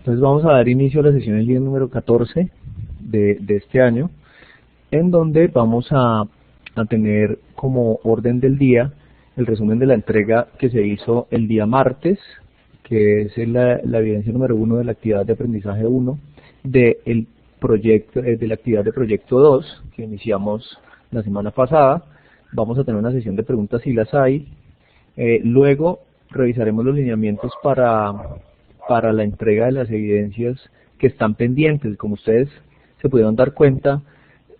Entonces vamos a dar inicio a la sesión el día número 14 de este año, en donde vamos a tener como orden del día el resumen de la entrega que se hizo el día martes, que es la evidencia número 1 de la actividad de aprendizaje 1 del proyecto, de la actividad de proyecto 2 que iniciamos la semana pasada. Vamos a tener una sesión de preguntas si las hay. Luego revisaremos los lineamientos para la entrega de las evidencias que están pendientes. Como ustedes se pudieron dar cuenta,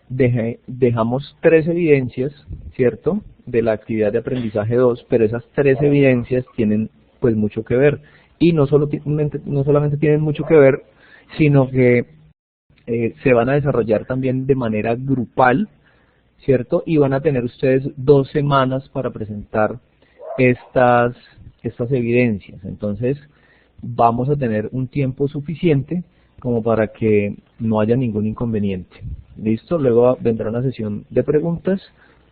dejamos 3 evidencias, ¿cierto?, de la actividad de aprendizaje 2, pero esas 3 evidencias tienen pues mucho que ver. Y no solamente tienen mucho que ver, sino que se van a desarrollar también de manera grupal, ¿cierto? Y van a tener ustedes 2 semanas para presentar estas evidencias. Entonces vamos a tener un tiempo suficiente como para que no haya ningún inconveniente. ¿Listo? Luego vendrá una sesión de preguntas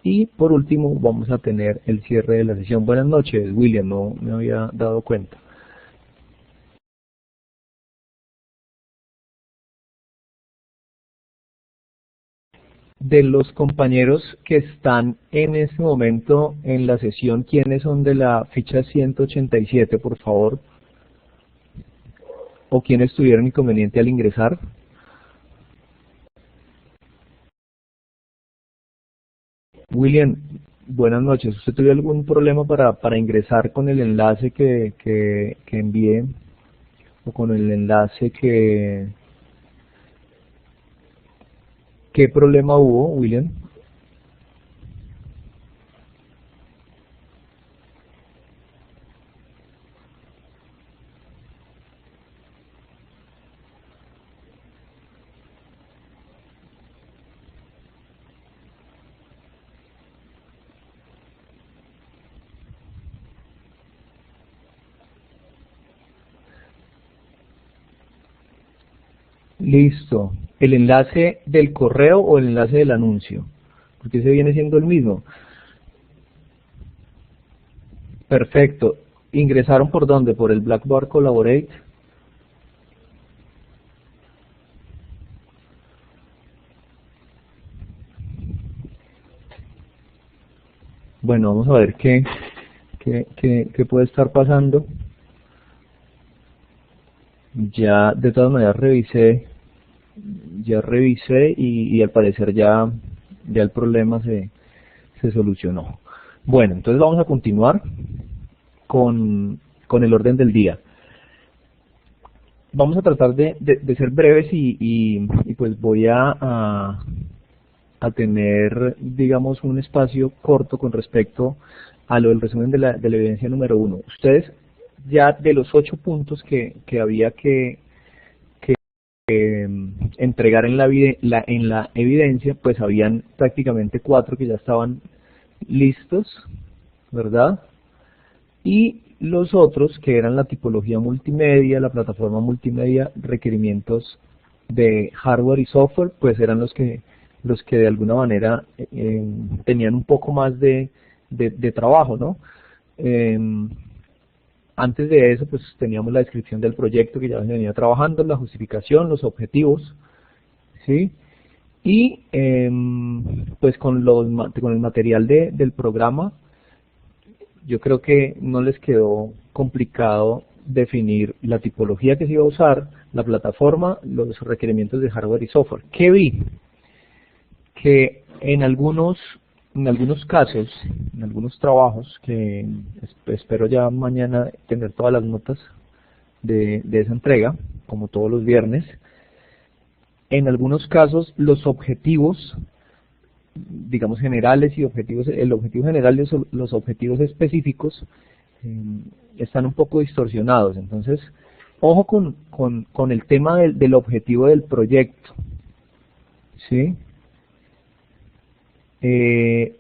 y por último vamos a tener el cierre de la sesión. Buenas noches, William, no me había dado cuenta. De los compañeros que están en este momento en la sesión, ¿quiénes son de la ficha 187, por favor? ¿O quiénes tuvieron inconveniente al ingresar? William, buenas noches. ¿Usted tuvo algún problema para ingresar con el enlace que envié? ¿O con el enlace ¿Qué problema hubo, William? Listo. ¿El enlace del correo o el enlace del anuncio? Porque ese viene siendo el mismo. Perfecto. ¿Ingresaron por dónde? ¿Por el Blackboard Collaborate? Bueno, vamos a ver qué puede estar pasando. Ya de todas maneras revisé y al parecer ya el problema se solucionó. Bueno, entonces vamos a continuar con el orden del día. Vamos a tratar de ser breves y pues voy a tener, digamos, un espacio corto con respecto a lo del resumen de la evidencia número 1. Ustedes ya de los 8 puntos que había que entregar en la evidencia, pues habían prácticamente 4 que ya estaban listos, ¿verdad? Y los otros, que eran la tipología multimedia, la plataforma multimedia, requerimientos de hardware y software, pues eran los que de alguna manera tenían un poco más de trabajo, ¿no? Antes de eso, pues teníamos la descripción del proyecto que ya se venía trabajando, la justificación, los objetivos, ¿sí? Y pues con el material del programa, yo creo que no les quedó complicado definir la tipología que se iba a usar, la plataforma, los requerimientos de hardware y software. ¿Qué vi? Que en algunos casos, en algunos trabajos, que espero ya mañana tener todas las notas de esa entrega, como todos los viernes, en algunos casos los objetivos, digamos, generales y el objetivo general y los objetivos específicos están un poco distorsionados. Entonces, ojo con el tema del objetivo del proyecto, ¿sí?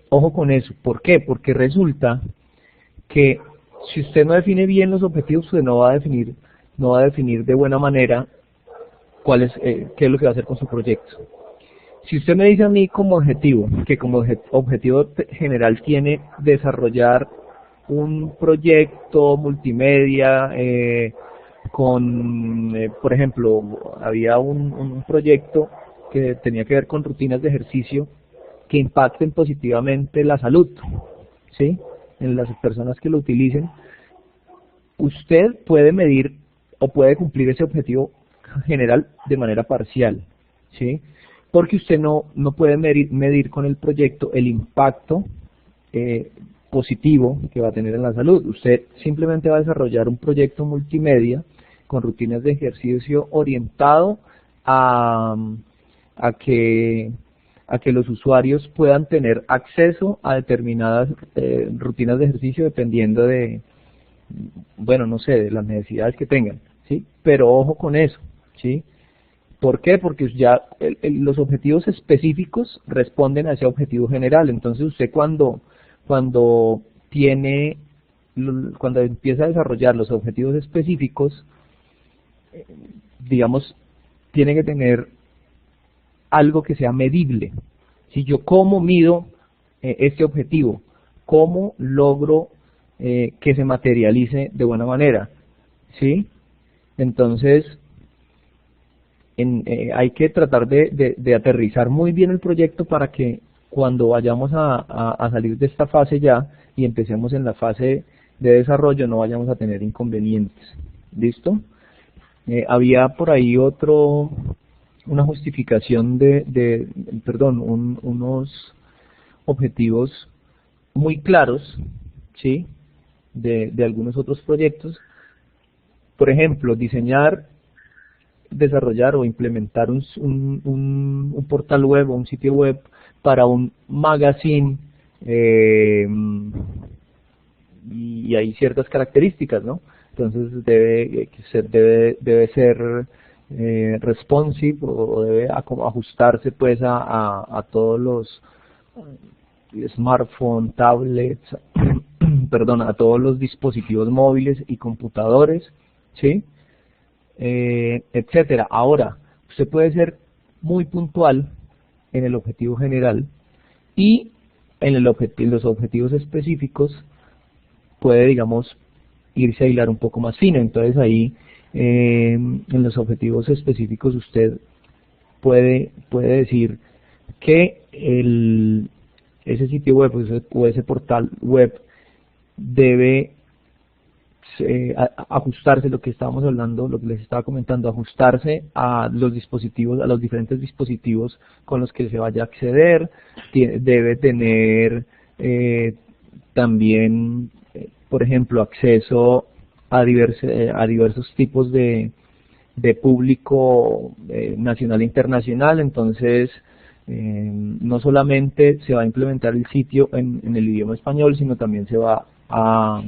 Ojo con eso. ¿Por qué? Porque resulta que si usted no define bien los objetivos, usted no va a definir de buena manera qué es lo que va a hacer con su proyecto. Si usted me dice a mí como objetivo, que como objetivo general tiene desarrollar un proyecto multimedia por ejemplo, había un proyecto que tenía que ver con rutinas de ejercicio que impacten positivamente la salud, ¿sí? En las personas que lo utilicen. Usted puede medir o puede cumplir ese objetivo general de manera parcial, ¿sí? Porque usted no puede medir con el proyecto el impacto positivo que va a tener en la salud. Usted simplemente va a desarrollar un proyecto multimedia con rutinas de ejercicio orientado a que los usuarios puedan tener acceso a determinadas rutinas de ejercicio dependiendo de, bueno, no sé, de las necesidades que tengan, ¿sí? Pero ojo con eso, ¿sí? ¿Por qué? Porque ya los objetivos específicos responden a ese objetivo general. Entonces usted cuando empieza a desarrollar los objetivos específicos, digamos, tiene que tener algo que sea medible. Si yo cómo mido este objetivo, cómo logro que se materialice de buena manera, ¿sí? Entonces, hay que tratar de aterrizar muy bien el proyecto para que cuando vayamos a salir de esta fase ya y empecemos en la fase de desarrollo no vayamos a tener inconvenientes. ¿Listo? Había por ahí una justificación unos objetivos muy claros, ¿sí? De algunos otros proyectos. Por ejemplo, diseñar, desarrollar o implementar un portal web o un sitio web para un magazine, y hay ciertas características, ¿no? Entonces debe ser responsive o debe ajustarse pues a todos los smartphones, tablets, perdón, a todos los dispositivos móviles y computadores, ¿sí? Etcétera. Ahora, usted puede ser muy puntual en el objetivo general y en los objetivos específicos puede, digamos, irse a hilar un poco más fino. Entonces ahí, en los objetivos específicos usted puede decir que ese sitio web o ese portal web debe ajustarse, lo que estábamos hablando, lo que les estaba comentando, ajustarse a los dispositivos, a los diferentes dispositivos con los que se vaya a acceder. Debe tener también, por ejemplo, acceso a diversos tipos de público nacional e internacional. Entonces, no solamente se va a implementar el sitio en el idioma español, sino también se va a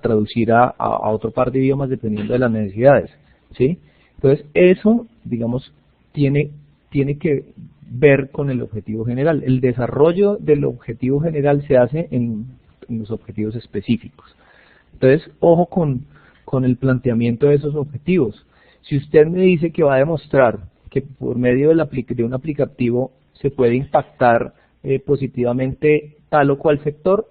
traducir a otro par de idiomas dependiendo de las necesidades, ¿sí? Entonces eso, digamos, tiene que ver con el objetivo general. El desarrollo del objetivo general se hace en los objetivos específicos. Entonces, ojo con el planteamiento de esos objetivos. Si usted me dice que va a demostrar que por medio de un aplicativo se puede impactar positivamente tal o cual sector,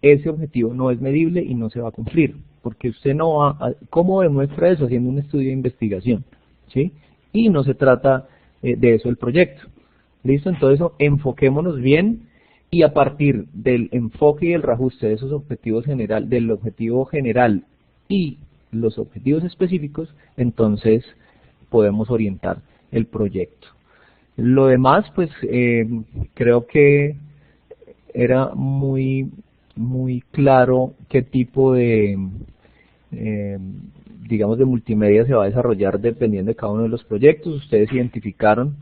ese objetivo no es medible y no se va a cumplir, porque usted no va ¿cómo demuestra eso? Haciendo un estudio de investigación, ¿sí? Y no se trata de eso el proyecto. ¿Listo? Entonces enfoquémonos bien y a partir del enfoque y el reajuste de esos objetivos del objetivo general y los objetivos específicos, entonces podemos orientar el proyecto. Lo demás, pues creo que era muy claro qué tipo de, digamos, de multimedia se va a desarrollar dependiendo de cada uno de los proyectos. Ustedes identificaron,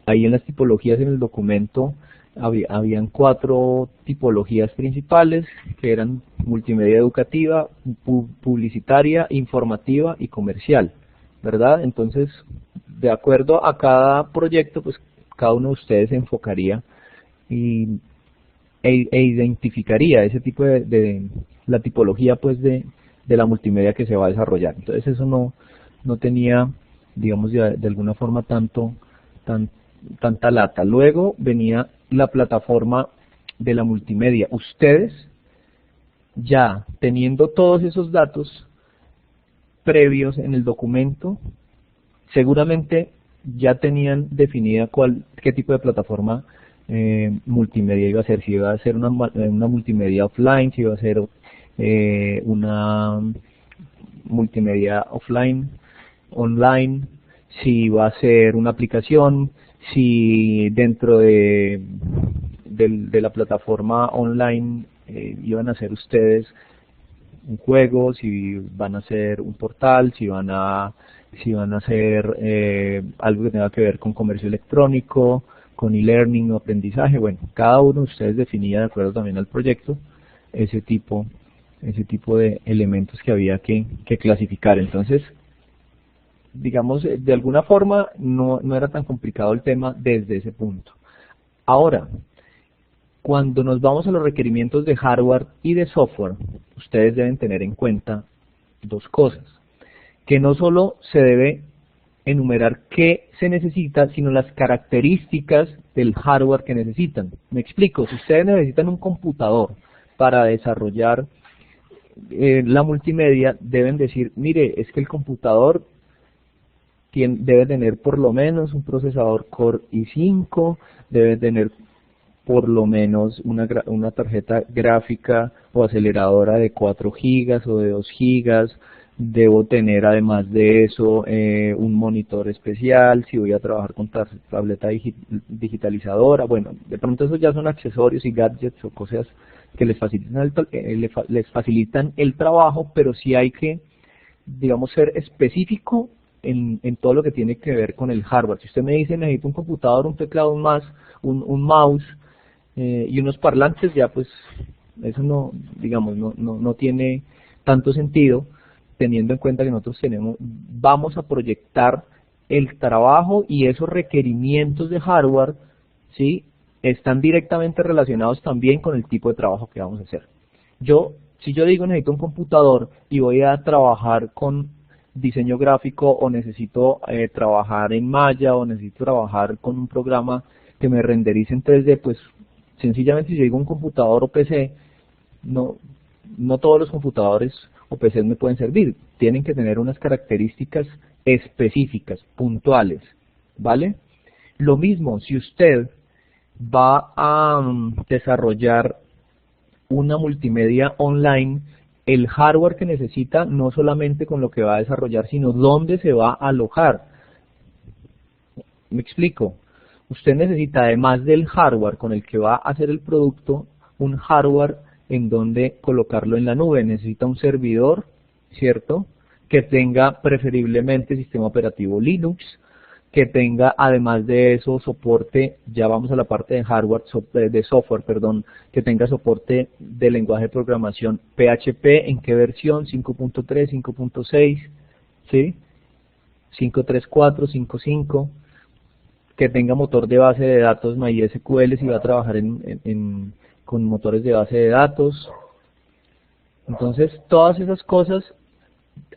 ahí en las tipologías en el documento, habían 4 tipologías principales, que eran multimedia educativa, publicitaria, informativa y comercial, ¿verdad? Entonces, de acuerdo a cada proyecto, pues cada uno de ustedes se enfocaría e identificaría ese tipo de la tipología pues de la multimedia que se va a desarrollar. Entonces eso no tenía, digamos, de alguna forma tanta lata. Luego venía la plataforma de la multimedia. Ustedes, ya teniendo todos esos datos, previos en el documento, seguramente ya tenían definida qué tipo de plataforma multimedia iba a ser, si iba a ser una multimedia offline, si iba a ser una multimedia offline, online, si iba a ser una aplicación, si dentro de la plataforma online iban a ser ustedes un juego, si van a ser un portal, si van a hacer algo que tenga que ver con comercio electrónico, con e-learning o aprendizaje. Bueno, cada uno de ustedes definía de acuerdo también al proyecto ese tipo de elementos que había que clasificar. Entonces, digamos, de alguna forma no era tan complicado el tema desde ese punto. Ahora, cuando nos vamos a los requerimientos de hardware y de software, ustedes deben tener en cuenta dos cosas, que no solo se debe enumerar qué se necesita, sino las características del hardware que necesitan. Me explico, si ustedes necesitan un computador para desarrollar la multimedia, deben decir, mire, es que el computador debe tener por lo menos un procesador Core i5, debe tener por lo menos una tarjeta gráfica o aceleradora de 4 gigas o de 2 gigas, debo tener además de eso un monitor especial, si voy a trabajar con tableta digitalizadora, bueno, de pronto esos ya son accesorios y gadgets o cosas que les facilitan el trabajo, pero sí hay que, digamos, ser específico en todo lo que tiene que ver con el hardware. Si usted me dice necesito un computador, un teclado, un mouse y unos parlantes, ya pues eso no, digamos, no tiene tanto sentido, teniendo en cuenta que nosotros vamos a proyectar el trabajo y esos requerimientos de hardware, ¿sí?, están directamente relacionados también con el tipo de trabajo que vamos a hacer. Si yo digo necesito un computador y voy a trabajar con diseño gráfico o necesito trabajar en Maya o necesito trabajar con un programa que me renderice en 3D, pues sencillamente si yo digo un computador o PC, no todos los computadores o PCs me pueden servir. Tienen que tener unas características específicas, puntuales, ¿vale? Lo mismo, si usted va a desarrollar una multimedia online, el hardware que necesita no solamente con lo que va a desarrollar, sino dónde se va a alojar. Me explico. Usted necesita, además del hardware con el que va a hacer el producto, un hardware en donde colocarlo en la nube. Necesita un servidor, ¿cierto?, que tenga preferiblemente sistema operativo Linux, que tenga además de eso soporte, ya vamos a la parte de hardware, de software, perdón, que tenga soporte de lenguaje de programación PHP, ¿en qué versión? 5.3, 5.6, ¿sí? 5.3.4, 5.5, que tenga motor de base de datos MySQL si va a trabajar con motores de base de datos. Entonces, todas esas cosas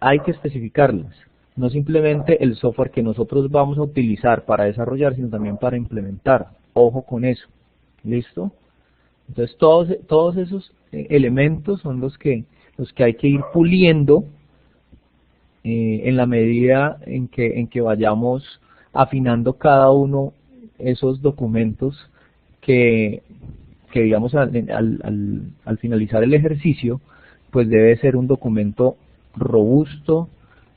hay que especificarlas. No simplemente el software que nosotros vamos a utilizar para desarrollar, sino también para implementar. Ojo con eso. ¿Listo? Entonces todos esos elementos son los que hay que ir puliendo en la medida en que vayamos afinando cada uno esos documentos que digamos al finalizar el ejercicio, pues debe ser un documento robusto,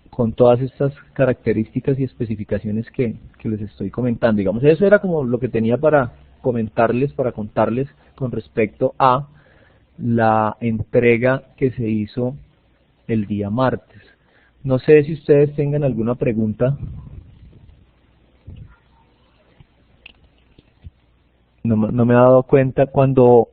con todas estas características y especificaciones que les estoy comentando. Digamos, eso era como lo que tenía para comentarles, para contarles con respecto a la entrega que se hizo el día martes. No sé si ustedes tengan alguna pregunta. No me he dado cuenta. Cuando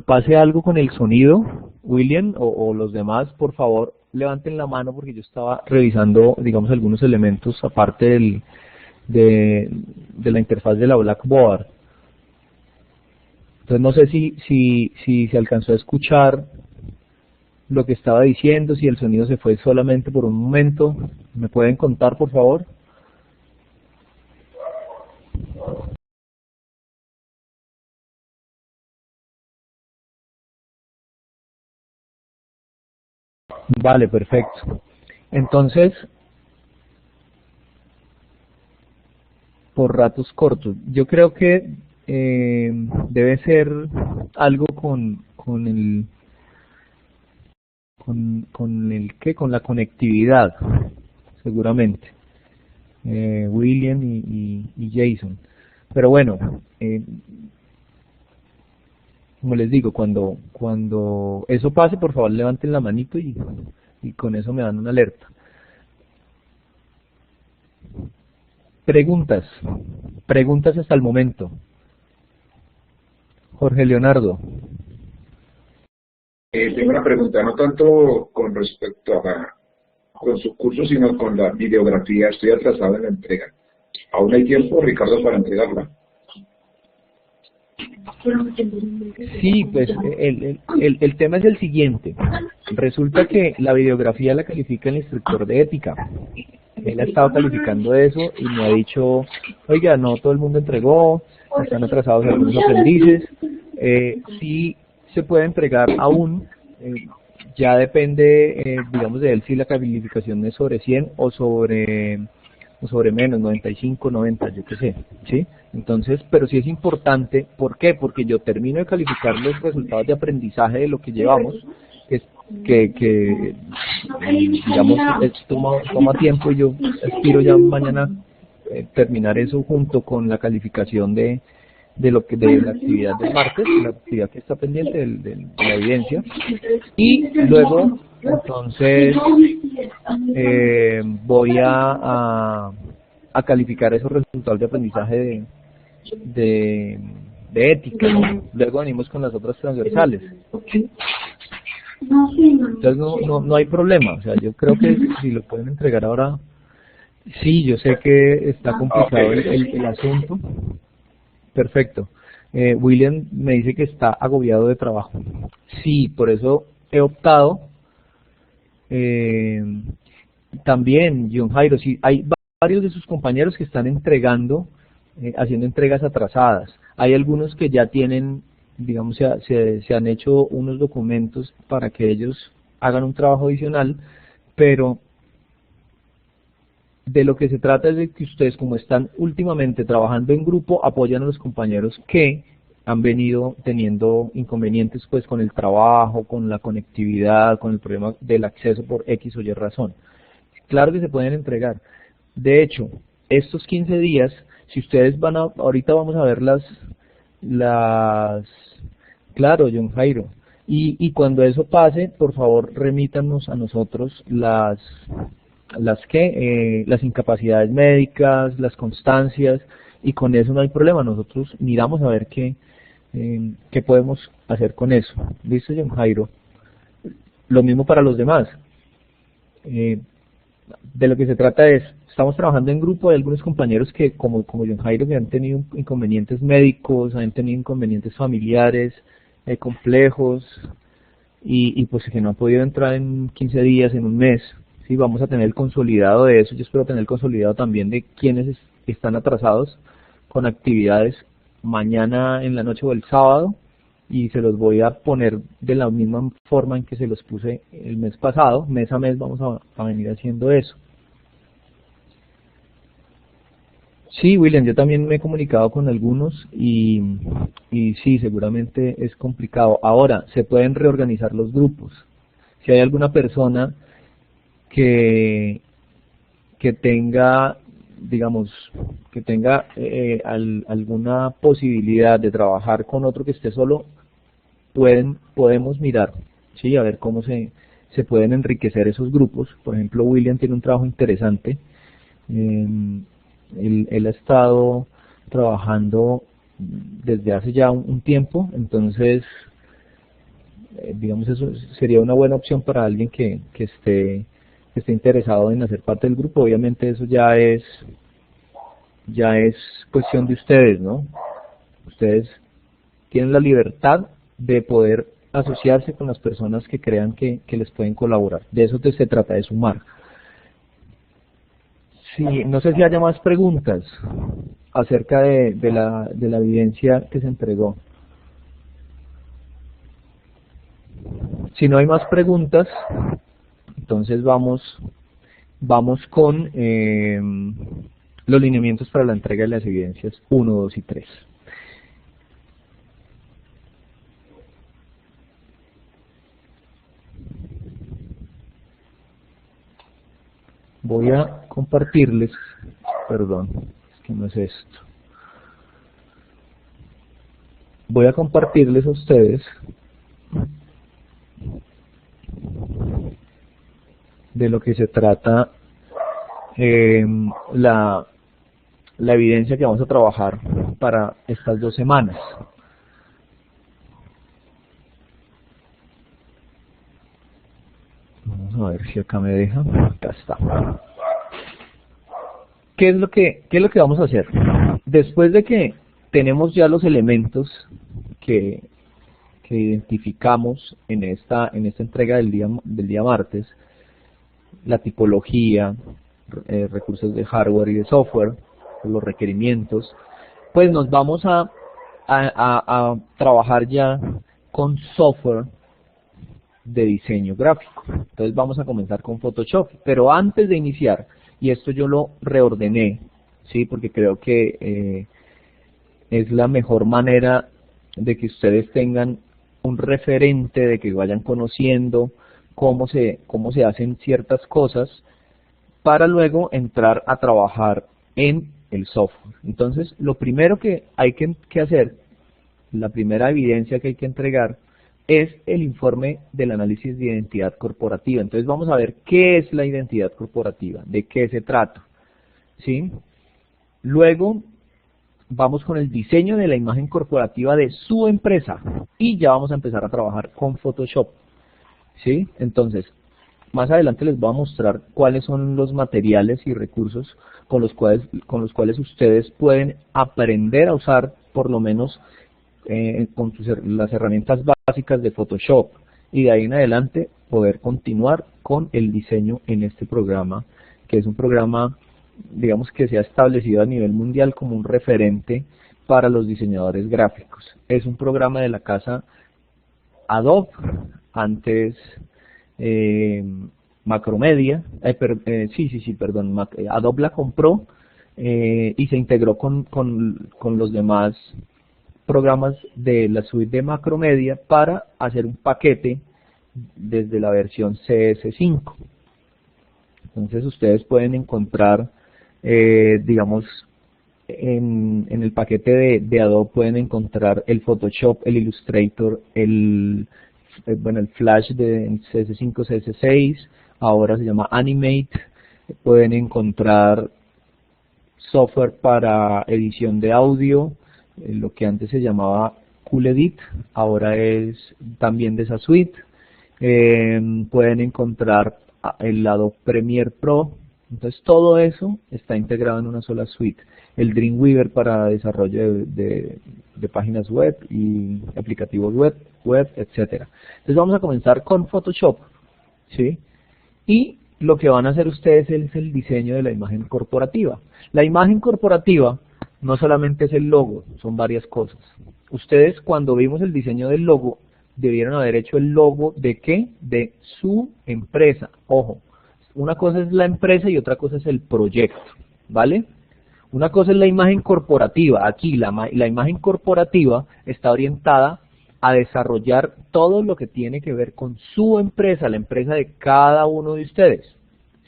pase algo con el sonido, William o los demás, por favor, levanten la mano porque yo estaba revisando, digamos, algunos elementos aparte de la interfaz de la Blackboard. Entonces no sé si se alcanzó a escuchar lo que estaba diciendo, si el sonido se fue solamente por un momento. ¿Me pueden contar, por favor? Vale, perfecto. Entonces, por ratos cortos, yo creo que debe ser algo con la conectividad, seguramente. William y Jason. Pero bueno, como les digo, cuando eso pase, por favor levanten la manito y con eso me dan una alerta. Preguntas hasta el momento. Jorge Leonardo. Tengo una pregunta, no tanto con respecto con su curso, sino con la videografía. Estoy atrasado en la entrega. ¿Aún hay tiempo, Ricardo, para entregarla? Sí, pues el tema es el siguiente. Resulta que la videografía la califica el instructor de ética. Él ha estado calificando eso y me ha dicho, oiga, no todo el mundo entregó, están atrasados algunos aprendices. Sí se puede entregar aún, ya depende, digamos, de él si la calificación es sobre 100 o sobre menos, 95, 90, yo qué sé, ¿sí? Entonces, pero sí es importante, ¿por qué? Porque yo termino de calificar los resultados de aprendizaje de lo que llevamos, que digamos, toma tiempo, y yo aspiro ya mañana terminar eso junto con la calificación de la actividad del martes, la actividad que está pendiente de la evidencia, y luego entonces voy a calificar esos resultados de aprendizaje de ética, ¿no? Luego venimos con las otras transversales. Entonces no hay problema, o sea, yo creo que si lo pueden entregar ahora, sí, yo sé que está complicado el asunto. Perfecto. William me dice que está agobiado de trabajo. Sí, por eso he optado. También, John Jairo, sí, hay varios de sus compañeros que están entregando, haciendo entregas atrasadas. Hay algunos que ya tienen, digamos, se han hecho unos documentos para que ellos hagan un trabajo adicional, pero de lo que se trata es de que ustedes, como están últimamente trabajando en grupo, apoyan a los compañeros que han venido teniendo inconvenientes pues con el trabajo, con la conectividad, con el problema del acceso por X o Y razón. Claro que se pueden entregar. De hecho, estos 15 días, si ustedes ahorita vamos a ver claro, John Jairo, y cuando eso pase, por favor remítanos a nosotros las incapacidades médicas, las constancias, y con eso no hay problema. Nosotros miramos a ver qué podemos hacer con eso. ¿Listo, John Jairo? Lo mismo para los demás. De lo que se trata es, estamos trabajando en grupo, hay algunos compañeros que, como John Jairo, que han tenido inconvenientes médicos, han tenido inconvenientes familiares complejos, y pues que no han podido entrar en 15 días, en un mes. Sí, vamos a tener el consolidado de eso. Yo espero tener el consolidado también de quienes están atrasados con actividades mañana en la noche o el sábado, y se los voy a poner de la misma forma en que se los puse el mes pasado. Mes a mes vamos a venir haciendo eso. Sí, William, yo también me he comunicado con algunos y sí, seguramente es complicado. Ahora, se pueden reorganizar los grupos. Si hay alguna persona que tenga, digamos, alguna posibilidad de trabajar con otro que esté solo, podemos mirar, ¿sí? A ver cómo se pueden enriquecer esos grupos. Por ejemplo, William tiene un trabajo interesante. Él ha estado trabajando desde hace ya un tiempo, entonces digamos, eso sería una buena opción para alguien que esté interesado en hacer parte del grupo. Obviamente eso ya es cuestión de ustedes, ¿no? Ustedes tienen la libertad de poder asociarse con las personas que crean que les pueden colaborar. De eso se trata, de sumar. Sí, no sé si haya más preguntas acerca de la evidencia que se entregó. Si no hay más preguntas, entonces vamos vamos con los lineamientos para la entrega de las evidencias 1, 2 y 3. Voy a compartirles, perdón, es que no es esto. Voy a compartirles a ustedes de lo que se trata la evidencia que vamos a trabajar para estas 2 semanas. Vamos a ver si acá me deja. Acá está. ¿Qué es lo que vamos a hacer? Después de que tenemos ya los elementos que identificamos en esta entrega del día martes, la tipología, recursos de hardware y de software, los requerimientos, pues nos vamos a trabajar ya con software de diseño gráfico. Entonces vamos a comenzar con Photoshop, pero antes de iniciar, y esto yo lo reordené, ¿sí? Porque creo que es la mejor manera de que ustedes tengan un referente, de que vayan conociendo cómo se hacen ciertas cosas, para luego entrar a trabajar en el software. Entonces, lo primero que hay que hacer, la primera evidencia que hay que entregar, es el informe del análisis de identidad corporativa. Entonces vamos a ver qué es la identidad corporativa, de qué se trata, ¿sí? Luego vamos con el diseño de la imagen corporativa de su empresa y ya vamos a empezar a trabajar con Photoshop, ¿sí? Entonces, más adelante les voy a mostrar cuáles son los materiales y recursos con los cuales ustedes pueden aprender a usar, por lo menos con las herramientas básicas de Photoshop, y de ahí en adelante poder continuar con el diseño en este programa, que es un programa, digamos, que se ha establecido a nivel mundial como un referente para los diseñadores gráficos. Es un programa de la casa Adobe, antes Macromedia, Adobe la compró y se integró con los demás programas de la suite de Macromedia para hacer un paquete desde la versión CS5. Entonces ustedes pueden encontrar, digamos, en el paquete de Adobe pueden encontrar el Photoshop, el Illustrator, el Flash de CS5, CS6, ahora se llama Animate. Pueden encontrar software para edición de audio, lo que antes se llamaba Cool Edit, ahora es también de esa suite. Pueden encontrar el Adobe Premiere Pro. Entonces todo eso está integrado en una sola suite. El Dreamweaver para desarrollo de páginas web y aplicativos web, etcétera. Entonces vamos a comenzar con Photoshop, ¿sí? Y lo que van a hacer ustedes es el diseño de la imagen corporativa. La imagen corporativa no solamente es el logo, son varias cosas. Ustedes, cuando vimos el diseño del logo, debieron haber hecho el logo ¿de qué? De su empresa. Ojo, una cosa es la empresa y otra cosa es el proyecto, ¿vale? Una cosa es la imagen corporativa. Aquí la imagen corporativa está orientada a desarrollar todo lo que tiene que ver con su empresa, la empresa de cada uno de ustedes,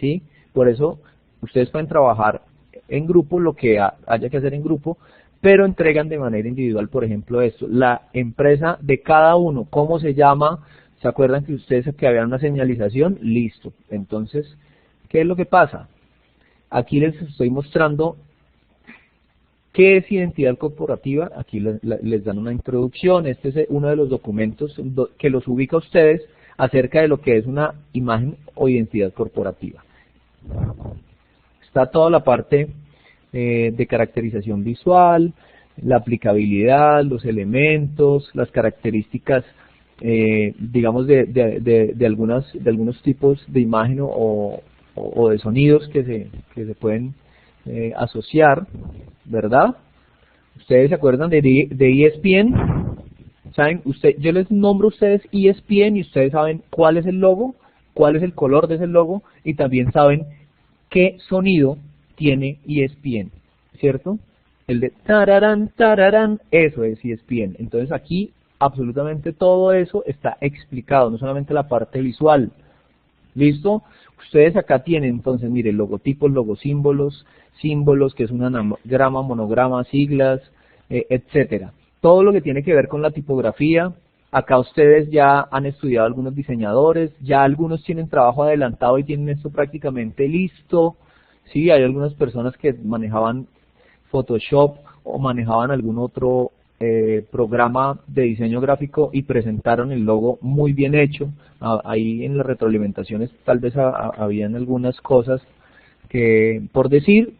¿sí? Por eso ustedes pueden trabajar en grupo lo que haya que hacer en grupo, pero entregan de manera individual, por ejemplo, esto, la empresa de cada uno, ¿cómo se llama? ¿Se acuerdan que ustedes que había una señalización? Listo. Entonces, ¿qué es lo que pasa? Aquí les estoy mostrando qué es identidad corporativa. Aquí les dan una introducción. Este es uno de los documentos que los ubica a ustedes acerca de lo que es una imagen o identidad corporativa. Está toda la parte de caracterización visual, la aplicabilidad, los elementos, las características, digamos, de algunos tipos de imagen o de sonidos que se pueden asociar, ¿verdad? ¿Ustedes se acuerdan de ESPN? ¿Saben? Yo les nombro a ustedes ESPN y ustedes saben cuál es el logo, cuál es el color de ese logo, y también saben qué sonido tiene ESPN, ¿cierto? El de tararán, tararán, eso es ESPN. Entonces aquí absolutamente todo eso está explicado, no solamente la parte visual. ¿Listo? Ustedes acá tienen entonces, mire, logotipos, logosímbolos, símbolos, que es un anagrama, monograma, siglas, etcétera. Todo lo que tiene que ver con la tipografía. Acá ustedes ya han estudiado algunos diseñadores, ya algunos tienen trabajo adelantado y tienen esto prácticamente listo. Sí, hay algunas personas que manejaban Photoshop o manejaban algún otro programa de diseño gráfico y presentaron el logo muy bien hecho. Ahí en las retroalimentaciones tal vez habían algunas cosas que por decir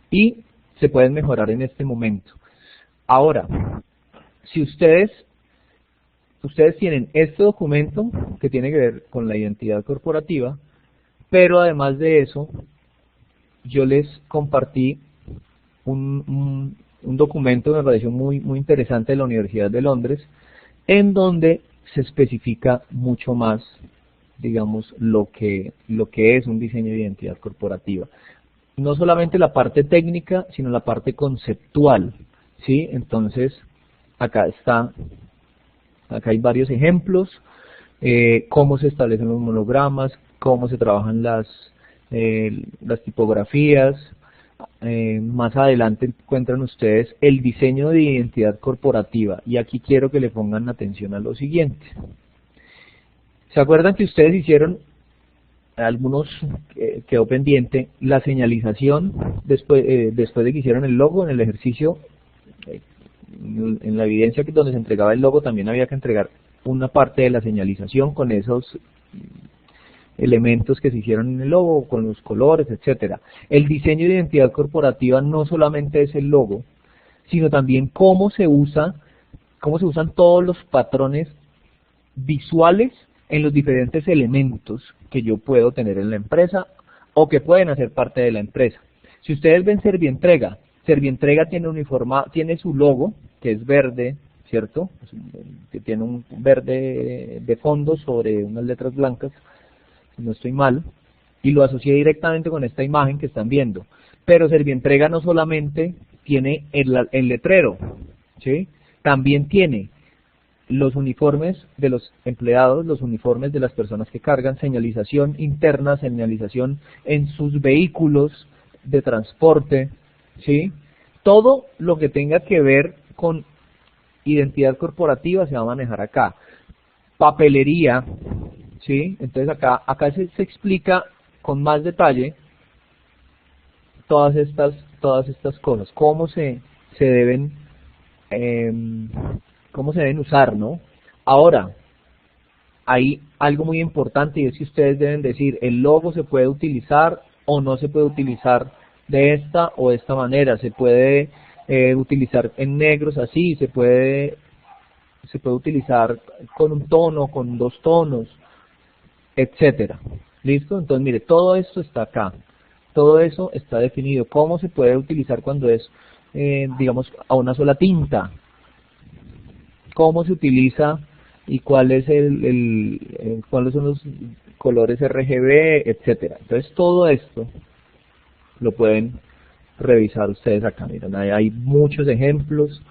y se pueden mejorar en este momento. Ahora, si ustedes tienen este documento que tiene que ver con la identidad corporativa, pero además de eso, yo les compartí un documento que me pareció muy interesante de la Universidad de Londres, en donde se especifica mucho más, digamos, lo que es un diseño de identidad corporativa. No solamente la parte técnica, sino la parte conceptual, ¿sí? Entonces, acá hay varios ejemplos, cómo se establecen los monogramas, cómo se trabajan las tipografías. Más adelante encuentran ustedes el diseño de identidad corporativa, y aquí quiero que le pongan atención a lo siguiente. ¿Se acuerdan que ustedes hicieron, algunos quedó pendiente, la señalización después de que hicieron el logo en el ejercicio? En la evidencia que donde se entregaba el logo también había que entregar una parte de la señalización con esos elementos que se hicieron en el logo, con los colores, etcétera. El diseño de identidad corporativa no solamente es el logo, sino también cómo se usan todos los patrones visuales en los diferentes elementos que yo puedo tener en la empresa o que pueden hacer parte de la empresa. Si ustedes ven Servientrega, Servientrega tiene su logo, que es verde, ¿cierto? Que tiene un verde de fondo sobre unas letras blancas, si no estoy mal, y lo asocié directamente con esta imagen que están viendo. Pero Servientrega no solamente tiene el letrero, ¿sí? También tiene los uniformes de los empleados, los uniformes de las personas que cargan, señalización interna, señalización en sus vehículos de transporte, ¿sí? Todo lo que tenga que ver con identidad corporativa se va a manejar acá. Papelería, ¿sí? Entonces acá se explica con más detalle todas estas cosas, cómo se deben usar, ¿no? Ahora, hay algo muy importante, y es que ustedes deben decir, el logo se puede utilizar o no se puede utilizar de esta o de esta manera. Se puede utilizar en negros así, se puede utilizar con un tono, con dos tonos, etcétera. ¿Listo? Entonces, mire, todo esto está acá. Todo eso está definido. ¿Cómo se puede utilizar cuando es, digamos, a una sola tinta? ¿Cómo se utiliza y cuáles son los colores RGB, etcétera? Entonces, todo esto lo pueden revisar ustedes acá. Miren, hay muchos ejemplos.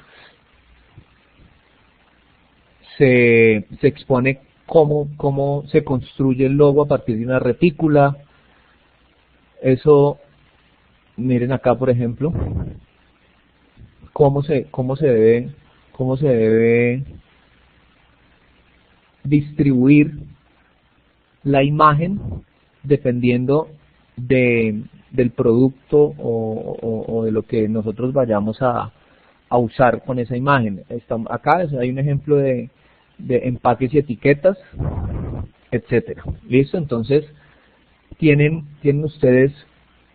Se expone cómo se construye el logo a partir de una retícula. Eso, miren acá, por ejemplo, cómo se debe distribuir la imagen dependiendo del producto o de lo que nosotros vayamos a usar con esa imagen. Acá hay un ejemplo de empaques y etiquetas, etcétera. ¿Listo? Entonces, tienen ustedes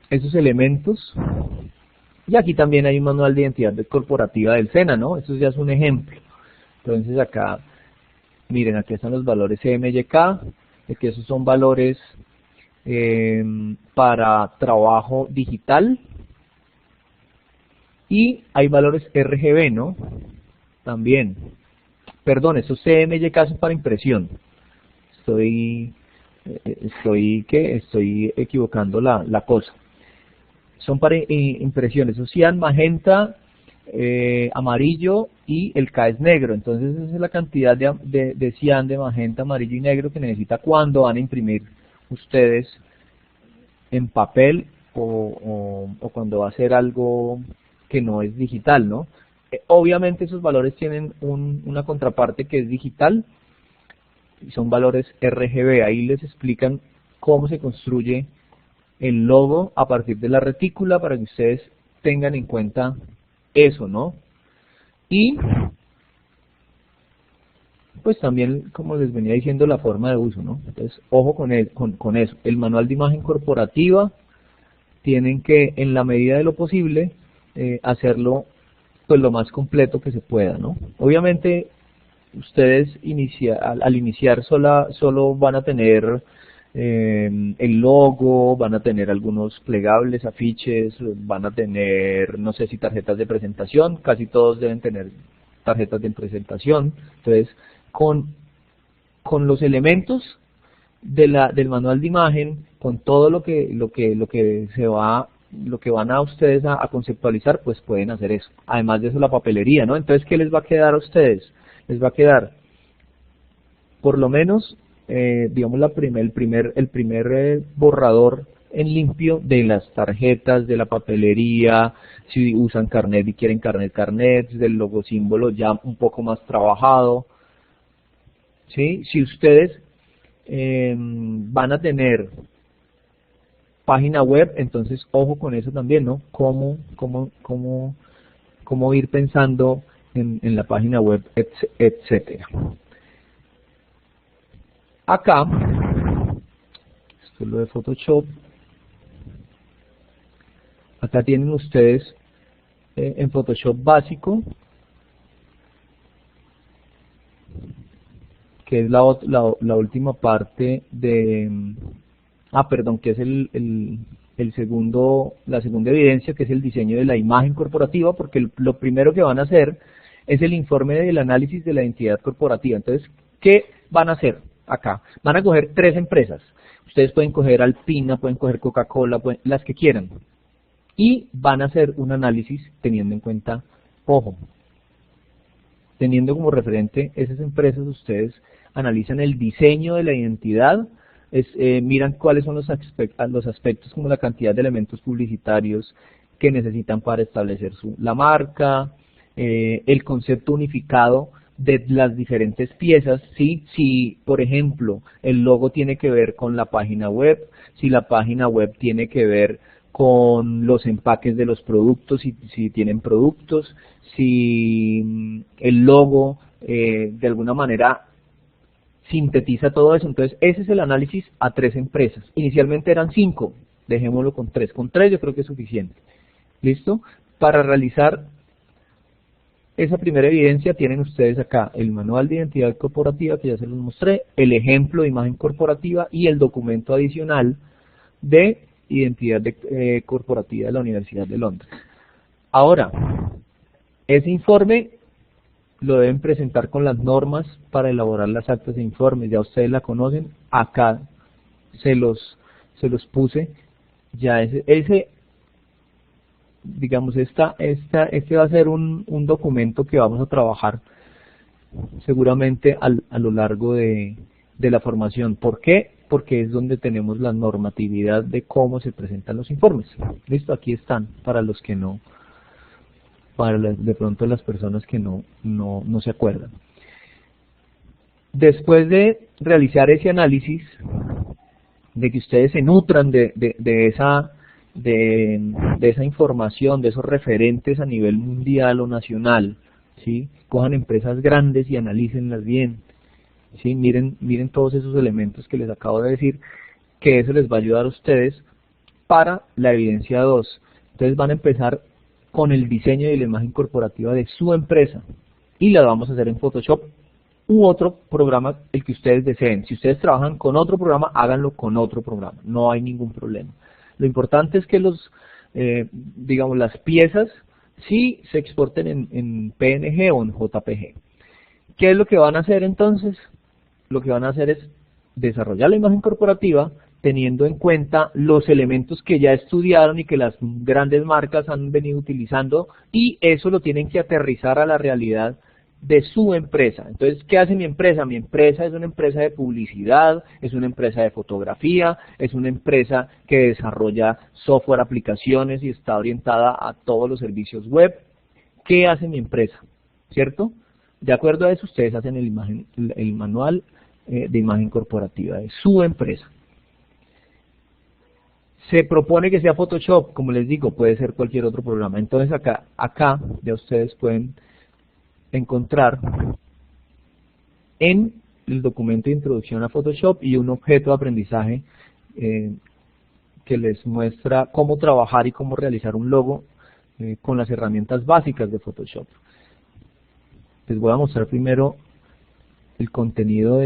esos elementos. Y aquí también hay un manual de identidad corporativa del SENA, ¿no? Esto ya es un ejemplo. Entonces acá, miren, aquí están los valores CMYK, que esos son valores para trabajo digital. Y hay valores RGB, ¿no? También. Perdón, estos CMYK son para impresión. Estoy equivocando la cosa. son para impresiones, o cian, magenta, amarillo y el K es negro. Entonces esa es la cantidad de cian, de magenta, amarillo y negro que necesita cuando van a imprimir ustedes en papel o cuando va a hacer algo que no es digital, ¿no? Obviamente esos valores tienen una contraparte que es digital, y son valores RGB. Ahí les explican cómo se construye el logo a partir de la retícula para que ustedes tengan en cuenta eso, ¿no? Y pues también, como les venía diciendo, la forma de uso, ¿no? Entonces, ojo con eso. El manual de imagen corporativa tienen que, en la medida de lo posible, hacerlo pues lo más completo que se pueda, ¿no? Obviamente, ustedes al iniciar solo van a tener el logo, van a tener algunos plegables, afiches, van a tener, no sé si tarjetas de presentación, casi todos deben tener tarjetas de presentación. Entonces, con los elementos del manual de imagen, con todo lo que van a ustedes a conceptualizar, pues pueden hacer eso. Además de eso, la papelería, ¿no? Entonces, ¿qué les va a quedar a ustedes? Les va a quedar, por lo menos, digamos, el primer borrador en limpio de las tarjetas, de la papelería, si usan carnet y quieren carnet, del logo símbolo ya un poco más trabajado, ¿sí? Si ustedes van a tener página web, entonces ojo con eso también, ¿no? Cómo ir pensando en la página web, etcétera. Acá, esto es lo de Photoshop. Acá tienen ustedes en Photoshop básico, que es la última parte de, perdón, que es la segunda evidencia, que es el diseño de la imagen corporativa, porque lo primero que van a hacer es el informe del análisis de la identidad corporativa. Entonces, ¿qué van a hacer acá? Van a coger 3 empresas. Ustedes pueden coger Alpina, pueden coger Coca-Cola, las que quieran. Y van a hacer un análisis teniendo en cuenta, ojo, teniendo como referente esas empresas, ustedes analizan el diseño de la identidad, miran cuáles son los aspectos como la cantidad de elementos publicitarios que necesitan para establecer la marca, el concepto unificado de las diferentes piezas, ¿sí? Si, por ejemplo, el logo tiene que ver con la página web, si la página web tiene que ver con los empaques de los productos, si tienen productos, si el logo de alguna manera sintetiza todo eso. Entonces ese es el análisis a 3 empresas. Inicialmente eran 5, dejémoslo con 3. Con 3 yo creo que es suficiente. ¿Listo? Para realizar esa primera evidencia tienen ustedes acá el manual de identidad corporativa, que ya se los mostré, el ejemplo de imagen corporativa y el documento adicional de identidad corporativa de la Universidad de Londres. Ahora, ese informe lo deben presentar con las normas para elaborar las actas de informes. Ya ustedes la conocen, acá se los puse. Ya digamos, este va a ser un documento que vamos a trabajar seguramente a lo largo de la formación. ¿Por qué? Porque es donde tenemos la normatividad de cómo se presentan los informes. Listo, aquí están para los que no, de pronto las personas que no se acuerdan. Después de realizar ese análisis, de que ustedes se nutran de esa información, de esos referentes a nivel mundial o nacional, ¿sí? Cojan empresas grandes y analícenlas bien, ¿sí? Miren todos esos elementos que les acabo de decir, que eso les va a ayudar a ustedes para la evidencia 2. Entonces van a empezar con el diseño de la imagen corporativa de su empresa y la vamos a hacer en Photoshop u otro programa, el que ustedes deseen. Si ustedes trabajan con otro programa, háganlo con otro programa, no hay ningún problema. Lo importante es que digamos, las piezas sí se exporten en PNG o en JPG. ¿Qué es lo que van a hacer entonces? Lo que van a hacer es desarrollar la imagen corporativa teniendo en cuenta los elementos que ya estudiaron y que las grandes marcas han venido utilizando, y eso lo tienen que aterrizar a la realidad de su empresa. Entonces, ¿qué hace mi empresa? Mi empresa es una empresa de publicidad, es una empresa de fotografía, es una empresa que desarrolla software, aplicaciones y está orientada a todos los servicios web. ¿Qué hace mi empresa? ¿Cierto? De acuerdo a eso, ustedes hacen el manual de imagen corporativa de su empresa. Se propone que sea Photoshop, como les digo, puede ser cualquier otro programa. Entonces acá ya ustedes pueden encontrar en el documento de introducción a Photoshop y un objeto de aprendizaje que les muestra cómo trabajar y cómo realizar un logo con las herramientas básicas de Photoshop. Les voy a mostrar primero el contenido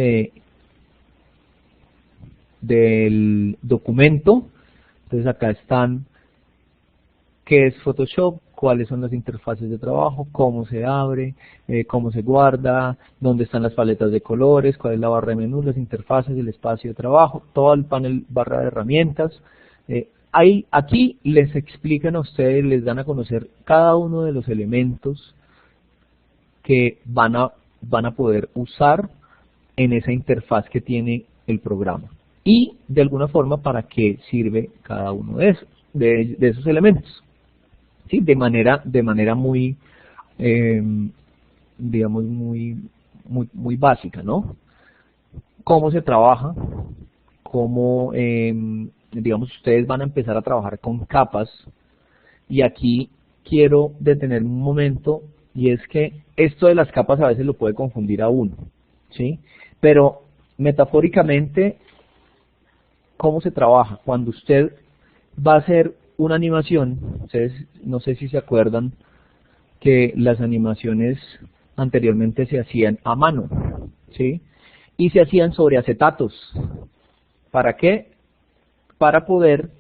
del documento. Entonces acá están qué es Photoshop, cuáles son las interfaces de trabajo, cómo se abre, cómo se guarda, dónde están las paletas de colores, cuál es la barra de menú, las interfaces, el espacio de trabajo, todo el panel barra de herramientas. Aquí les explican a ustedes, les dan a conocer cada uno de los elementos que van a poder usar en esa interfaz que tiene el programa. Y de alguna forma para qué sirve cada uno de esos elementos. ¿Sí? De manera muy, digamos, muy básica, ¿no? Cómo se trabaja, cómo, digamos, ustedes van a empezar a trabajar con capas. Y aquí quiero detener un momento, y es que esto de las capas a veces lo puede confundir a uno, ¿sí? Pero metafóricamente, ¿cómo se trabaja? Cuando usted va a hacer una animación, ustedes no sé si se acuerdan que las animaciones anteriormente se hacían a mano, ¿sí? Y se hacían sobre acetatos. ¿Para qué? Para poder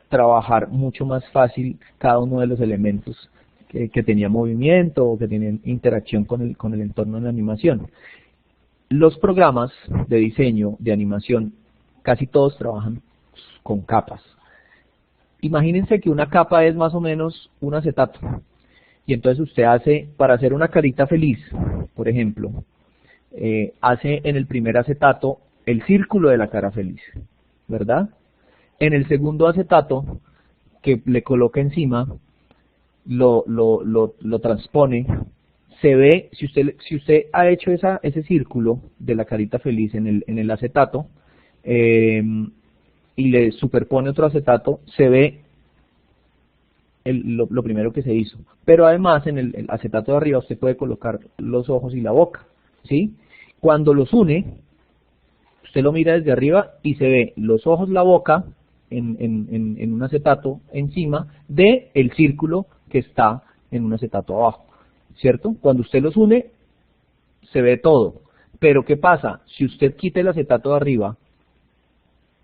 trabajar mucho más fácil cada uno de los elementos que tenía movimiento o que tienen interacción con el entorno de la animación. Los programas de diseño, de animación, casi todos trabajan con capas. Imagínense que una capa es más o menos un acetato. Y entonces usted hace, para hacer una carita feliz, por ejemplo, hace en el primer acetato el círculo de la cara feliz, ¿verdad? En el segundo acetato, que le coloca encima, lo transpone, se ve, si usted ha hecho ese círculo de la carita feliz en el acetato, y le superpone otro acetato, se ve lo primero que se hizo. Pero además en el acetato de arriba usted puede colocar los ojos y la boca, ¿sí? Cuando los une, usted lo mira desde arriba y se ve los ojos, la boca en un acetato encima de el círculo que está en un acetato abajo, ¿cierto? Cuando usted los une, se ve todo. Pero ¿qué pasa? Si usted quita el acetato de arriba,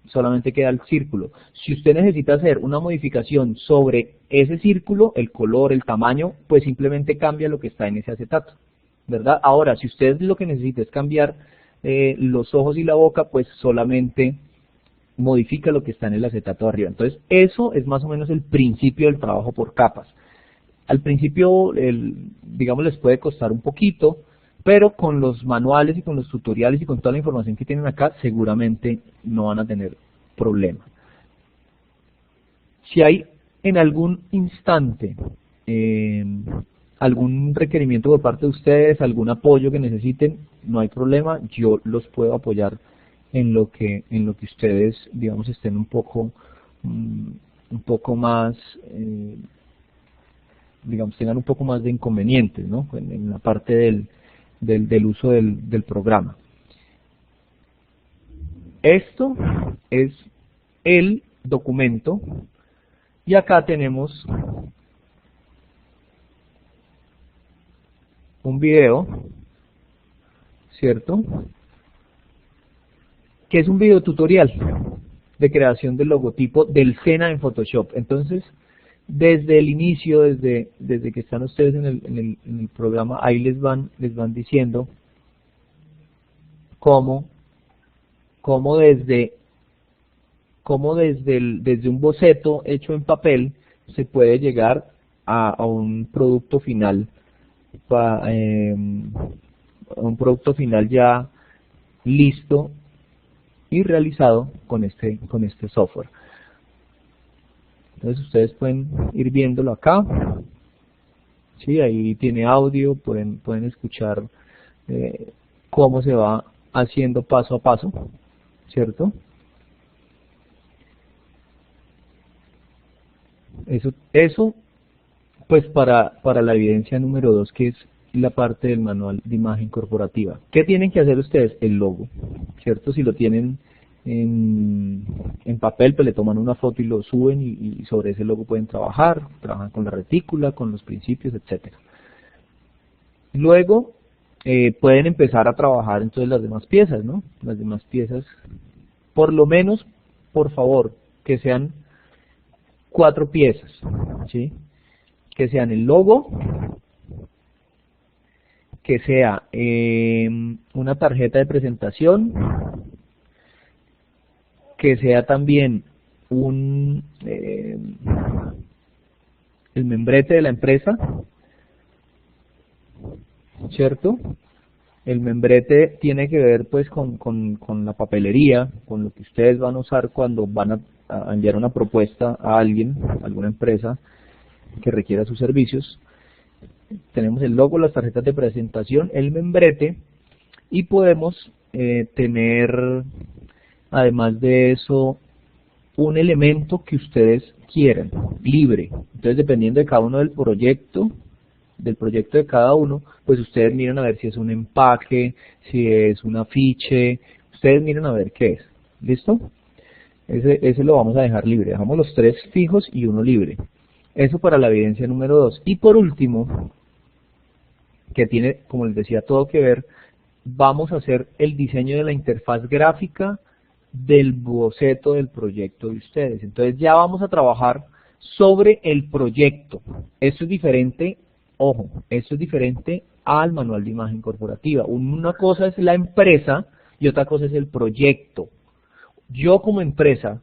solamente queda el círculo. Si usted necesita hacer una modificación sobre ese círculo, el color, el tamaño, pues simplemente cambia lo que está en ese acetato, ¿verdad? Ahora, si usted lo que necesita es cambiar los ojos y la boca, pues solamente modifica lo que está en el acetato de arriba. Entonces, eso es más o menos el principio del trabajo por capas. Al principio, digamos, les puede costar un poquito, pero con los manuales y con los tutoriales y con toda la información que tienen acá, seguramente no van a tener problema. Si hay en algún instante algún requerimiento por parte de ustedes, algún apoyo que necesiten, no hay problema, yo los puedo apoyar en lo que ustedes, digamos, estén un poco más, digamos, tengan un poco más de inconvenientes, ¿no? En la parte del uso del programa. Esto es el documento y acá tenemos un video, ¿cierto? Que es un video tutorial de creación del logotipo del SENA en Photoshop. Entonces, desde el inicio, desde que están ustedes en el programa, ahí les van diciendo cómo cómo desde un boceto hecho en papel se puede llegar a un producto final, a un producto final ya listo y realizado con este software. Entonces ustedes pueden ir viéndolo acá. Sí, ahí tiene audio, pueden escuchar cómo se va haciendo paso a paso, ¿cierto? Eso pues para la evidencia número 2, que es la parte del manual de imagen corporativa. ¿Qué tienen que hacer ustedes? El logo, ¿cierto? Si lo tienen en papel, pues le toman una foto y lo suben y sobre ese logo pueden trabajan con la retícula, con los principios, etcétera. Luego pueden empezar a trabajar entonces las demás piezas, ¿no? Las demás piezas, por lo menos, por favor, que sean 4 piezas, ¿sí? Que sean el logo, que sea una tarjeta de presentación, que sea también el membrete de la empresa, ¿cierto? El membrete tiene que ver pues con la papelería, con lo que ustedes van a usar cuando van a enviar una propuesta a alguien, a alguna empresa que requiera sus servicios. Tenemos el logo, las tarjetas de presentación, el membrete, y podemos tener, además de eso, un elemento que ustedes quieran, libre. Entonces, dependiendo de cada uno del proyecto de cada uno, pues ustedes miran a ver si es un empaque, si es un afiche, ustedes miran a ver qué es. ¿Listo? Ese lo vamos a dejar libre. Dejamos los 3 fijos y 1 libre. Eso para la evidencia número 2. Y por último, que tiene, como les decía, todo que ver, vamos a hacer el diseño de la interfaz gráfica del boceto del proyecto de ustedes. Entonces ya vamos a trabajar sobre el proyecto. Esto es diferente, ojo, esto es diferente al manual de imagen corporativa. Una cosa es la empresa y otra cosa es el proyecto. Yo como empresa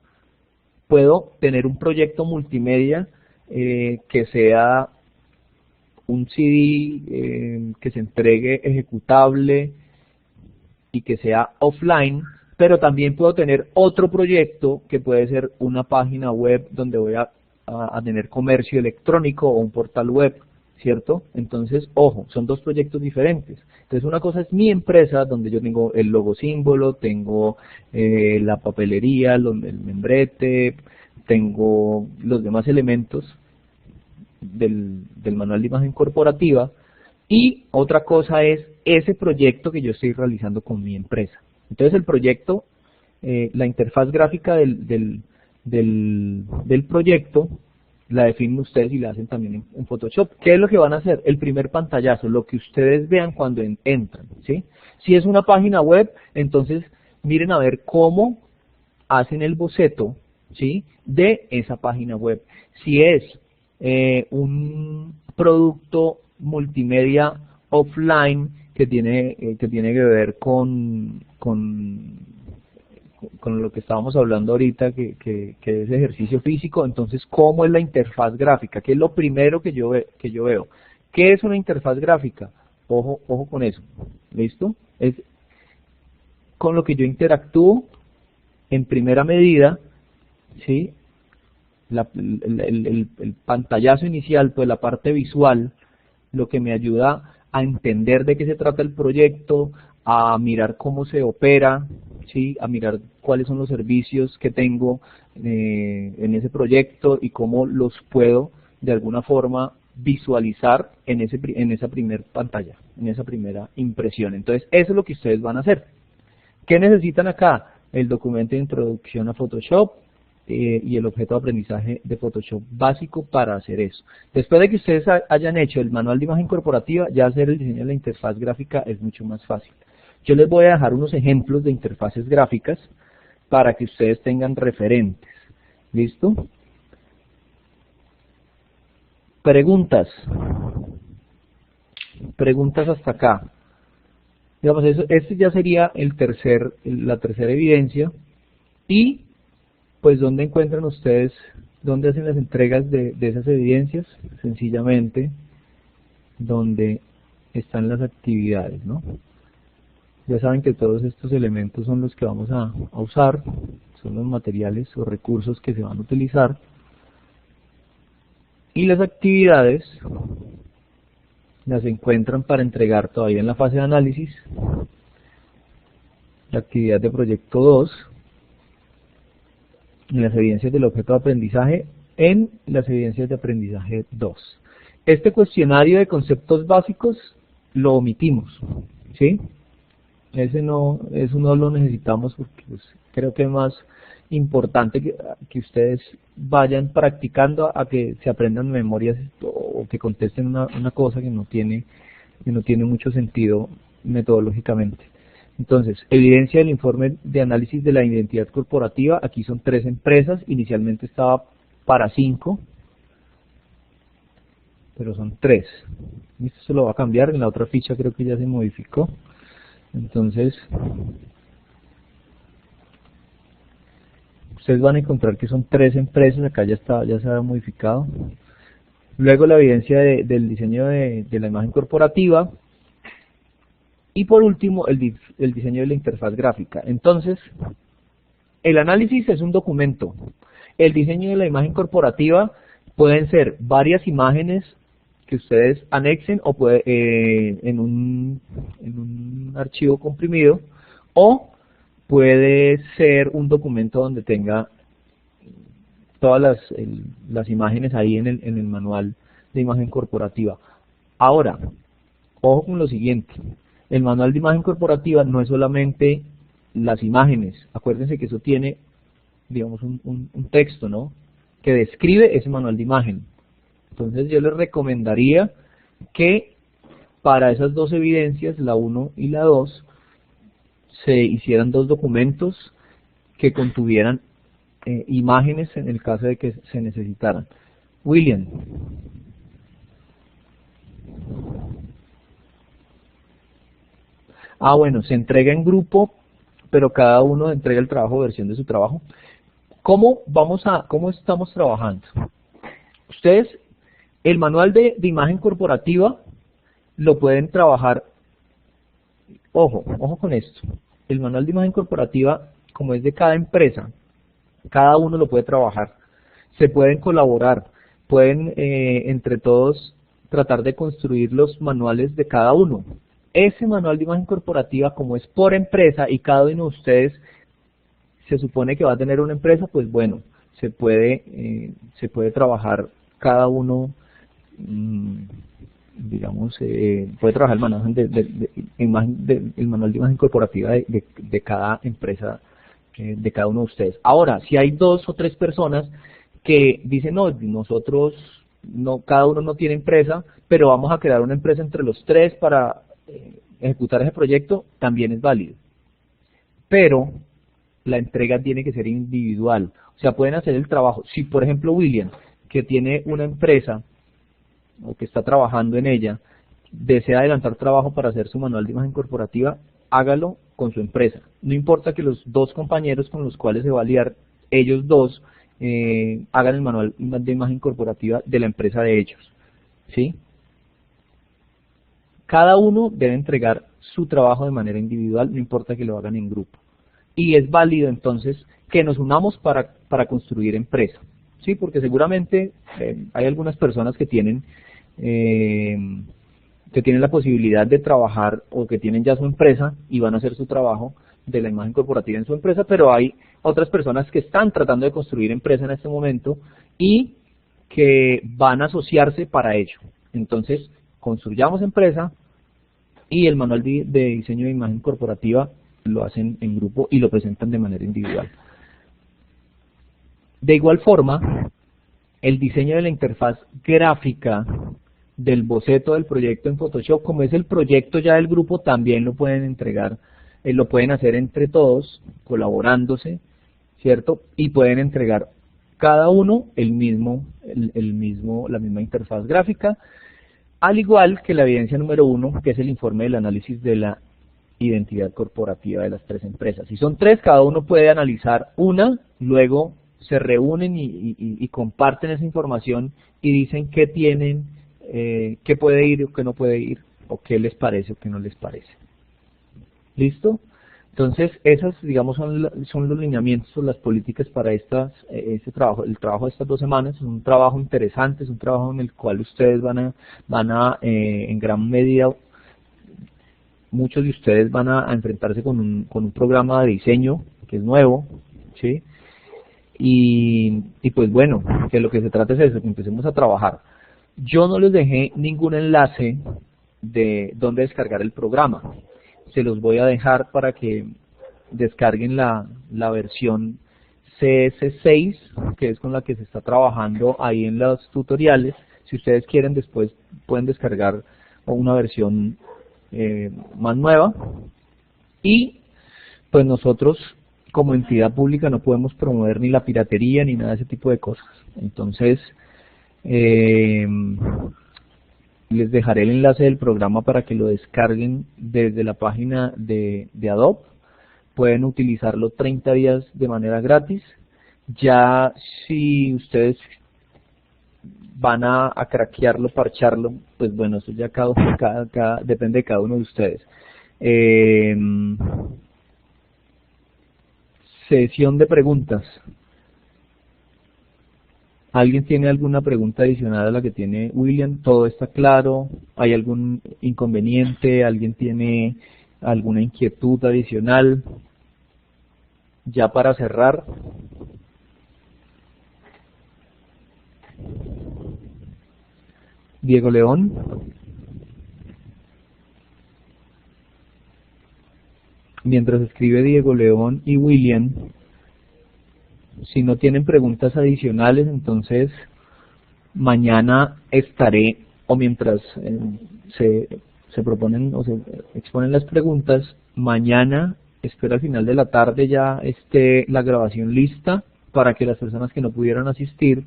puedo tener un proyecto multimedia que sea un CD que se entregue ejecutable y que sea offline, pero también puedo tener otro proyecto que puede ser una página web donde voy a tener comercio electrónico o un portal web, ¿cierto? Entonces, ojo, son 2 proyectos diferentes. Entonces, una cosa es mi empresa, donde yo tengo el logo símbolo, tengo la papelería, el membrete, tengo los demás elementos del manual de imagen corporativa, y otra cosa es ese proyecto que yo estoy realizando con mi empresa. Entonces el proyecto, la interfaz gráfica del proyecto la definen ustedes y la hacen también en Photoshop. ¿Qué es lo que van a hacer? El primer pantallazo, lo que ustedes vean cuando entran, ¿sí? Si es una página web, entonces miren a ver cómo hacen el boceto, ¿sí?, de esa página web. Si es un producto multimedia offline que tiene que ver con lo que estábamos hablando ahorita, que es ejercicio físico, entonces ¿cómo es la interfaz gráfica? ¿Qué es lo primero que yo veo? ¿Qué es una interfaz gráfica? Ojo con eso, ¿listo? Es con lo que yo interactúo en primera medida, ¿sí? El pantallazo inicial, pues la parte visual, lo que me ayuda a entender de qué se trata el proyecto, a mirar cómo se opera, ¿sí?, a mirar cuáles son los servicios que tengo en ese proyecto y cómo los puedo de alguna forma visualizar en esa primera pantalla, en esa primera impresión. Entonces, eso es lo que ustedes van a hacer. ¿Qué necesitan acá? El documento de introducción a Photoshop y el objeto de aprendizaje de Photoshop básico para hacer eso. Después de que ustedes hayan hecho el manual de imagen corporativa, ya hacer el diseño de la interfaz gráfica es mucho más fácil. Yo les voy a dejar unos ejemplos de interfaces gráficas para que ustedes tengan referentes. ¿Listo? Preguntas. Preguntas hasta acá. Digamos, este ya sería la tercera evidencia. Y Pues, ¿dónde encuentran ustedes, dónde hacen las entregas de esas evidencias? Sencillamente, donde están las actividades, ¿no? Ya saben que todos estos elementos son los que vamos a usar, son los materiales o recursos que se van a utilizar. Y las actividades las encuentran para entregar todavía en la fase de análisis. La actividad de proyecto 2, en las evidencias del objeto de aprendizaje, en las evidencias de aprendizaje 2. Este cuestionario de conceptos básicos lo omitimos, ¿sí? Eso no lo necesitamos porque pues, creo que es más importante que ustedes vayan practicando a que se aprendan memorias o que contesten una cosa que no tiene mucho sentido metodológicamente. Entonces, evidencia del informe de análisis de la identidad corporativa. Aquí son 3 empresas, inicialmente estaba para 5, pero son 3. Esto se lo va a cambiar, en la otra ficha creo que ya se modificó. Entonces, ustedes van a encontrar que son 3 empresas, acá ya se ha modificado. Luego la evidencia del diseño de la imagen corporativa. Y por último, el diseño de la interfaz gráfica. Entonces, el análisis es un documento. El diseño de la imagen corporativa pueden ser varias imágenes que ustedes anexen o en un archivo comprimido, o puede ser un documento donde tenga todas las imágenes ahí en el manual de imagen corporativa. Ahora, ojo con lo siguiente, el manual de imagen corporativa no es solamente las imágenes, acuérdense que eso tiene, digamos, un texto, ¿no?, que describe ese manual de imagen. Entonces yo les recomendaría que para esas 2 evidencias, la 1 y la 2, se hicieran 2 documentos que contuvieran imágenes en el caso de que se necesitaran. William. Bueno, se entrega en grupo, pero cada uno entrega el trabajo, versión de su trabajo. ¿Cómo estamos trabajando? Ustedes, el manual de imagen corporativa lo pueden trabajar, ojo con esto, el manual de imagen corporativa, como es de cada empresa, cada uno lo puede trabajar, se pueden colaborar, pueden entre todos tratar de construir los manuales de cada uno. Ese manual de imagen corporativa, como es por empresa y cada uno de ustedes se supone que va a tener una empresa, pues bueno, se puede trabajar cada uno, digamos, puede trabajar el manual de imagen corporativa de cada empresa, de cada uno de ustedes. Ahora, si hay 2 o 3 personas que dicen, no, nosotros, cada uno no tiene empresa, pero vamos a crear una empresa entre los 3 para ejecutar ese proyecto, también es válido. Pero la entrega tiene que ser individual, o sea, pueden hacer el trabajo. Si por ejemplo William, que tiene una empresa o que está trabajando en ella, desea adelantar trabajo para hacer su manual de imagen corporativa, hágalo con su empresa. No importa que los 2 compañeros con los cuales se va a liar, ellos 2 hagan el manual de imagen corporativa de la empresa de ellos, ¿sí? Cada uno debe entregar su trabajo de manera individual, no importa que lo hagan en grupo. Y es válido entonces que nos unamos para construir empresa, ¿sí? Porque seguramente hay algunas personas que tienen la posibilidad de trabajar o que tienen ya su empresa y van a hacer su trabajo de la imagen corporativa en su empresa, pero hay otras personas que están tratando de construir empresa en este momento y que van a asociarse para ello. Entonces, construyamos empresa y el manual de diseño de imagen corporativa lo hacen en grupo y lo presentan de manera individual. De igual forma, el diseño de la interfaz gráfica del boceto del proyecto en Photoshop, como es el proyecto ya del grupo, también lo pueden entregar, lo pueden hacer entre todos, colaborándose, ¿cierto? Y pueden entregar cada uno la misma interfaz gráfica, al igual que la evidencia número 1, que es el informe del análisis de la identidad corporativa de las 3 empresas. Si son 3, cada uno puede analizar una, luego se reúnen y comparten esa información y dicen qué tienen, qué puede ir o qué no puede ir, o qué les parece o qué no les parece. ¿Listo? Entonces, esas, digamos, son los lineamientos o las políticas para este trabajo. El trabajo de estas 2 semanas es un trabajo interesante, es un trabajo en el cual ustedes van a en gran medida, muchos de ustedes van a enfrentarse con un programa de diseño que es nuevo, ¿sí? Y pues bueno, que lo que se trata es eso, que empecemos a trabajar. Yo no les dejé ningún enlace de dónde descargar el programa. Se los voy a dejar para que descarguen la versión CS6, que es con la que se está trabajando ahí en los tutoriales. Si ustedes quieren, después pueden descargar una versión más nueva. Y pues nosotros, como entidad pública, no podemos promover ni la piratería ni nada de ese tipo de cosas. Entonces, les dejaré el enlace del programa para que lo descarguen desde la página de Adobe. Pueden utilizarlo 30 días de manera gratis. Ya si ustedes van a craquearlo, parcharlo, pues bueno, eso ya depende de cada uno de ustedes. Sesión de preguntas. ¿Alguien tiene alguna pregunta adicional a la que tiene William? ¿Todo está claro? ¿Hay algún inconveniente? ¿Alguien tiene alguna inquietud adicional? Ya para cerrar. Diego León. Mientras escribe Diego León y William, si no tienen preguntas adicionales, entonces mañana estaré, o mientras se proponen o se exponen las preguntas, mañana espero al final de la tarde ya esté la grabación lista para que las personas que no pudieran asistir